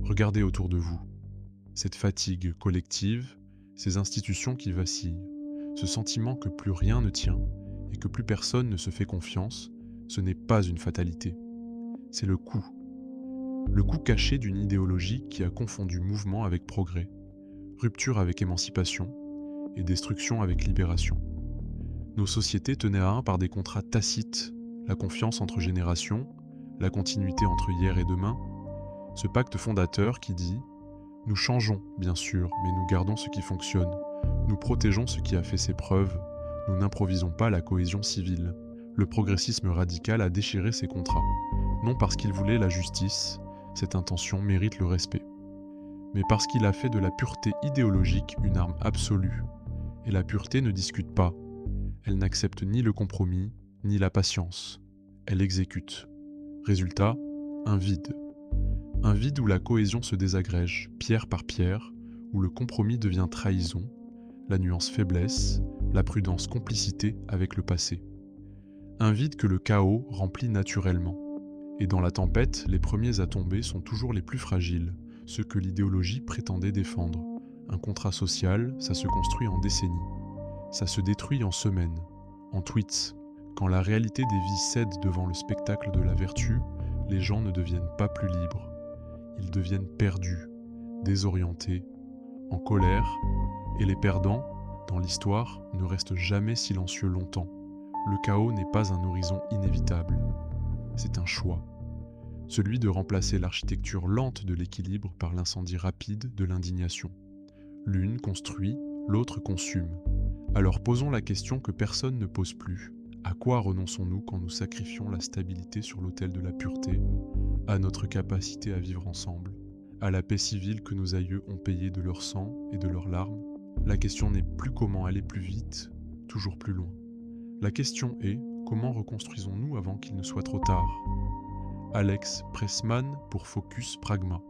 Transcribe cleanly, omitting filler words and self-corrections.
Regardez autour de vous. Cette fatigue collective, ces institutions qui vacillent, ce sentiment que plus rien ne tient et que plus personne ne se fait confiance, ce n'est pas une fatalité. C'est le coup. Le coup caché d'une idéologie qui a confondu mouvement avec progrès, rupture avec émancipation et destruction avec libération. Nos sociétés tenaient à un par des contrats tacites, la confiance entre générations, la continuité entre hier et demain, ce pacte fondateur qui dit « Nous changeons, bien sûr, mais nous gardons ce qui fonctionne, nous protégeons ce qui a fait ses preuves, nous n'improvisons pas la cohésion civile. » Le progressisme radical a déchiré ces contrats, non parce qu'il voulait la justice, cette intention mérite le respect, mais parce qu'il a fait de la pureté idéologique une arme absolue. Et la pureté ne discute pas, elle n'accepte ni le compromis, ni la patience, elle exécute. Résultat, un vide. Un vide où la cohésion se désagrège, pierre par pierre, où le compromis devient trahison, la nuance faiblesse, la prudence complicité avec le passé. Un vide que le chaos remplit naturellement. Et dans la tempête, les premiers à tomber sont toujours les plus fragiles, ceux que l'idéologie prétendait défendre. Un contrat social, ça se construit en décennies. Ça se détruit en semaines, en tweets. Quand la réalité des vies cède devant le spectacle de la vertu, les gens ne deviennent pas plus libres. Ils deviennent perdus, désorientés, en colère, et les perdants, dans l'histoire, ne restent jamais silencieux longtemps. Le chaos n'est pas un horizon inévitable, c'est un choix. Celui de remplacer l'architecture lente de l'équilibre par l'incendie rapide de l'indignation. L'une construit, l'autre consume. Alors posons la question que personne ne pose plus. À quoi renonçons-nous quand nous sacrifions la stabilité sur l'autel de la pureté, à notre capacité à vivre ensemble, à la paix civile que nos aïeux ont payée de leur sang et de leurs larmes? La question n'est plus comment aller plus vite, toujours plus loin. La question est comment reconstruisons-nous avant qu'il ne soit trop tard? Alex Pressman pour Focus Pragma.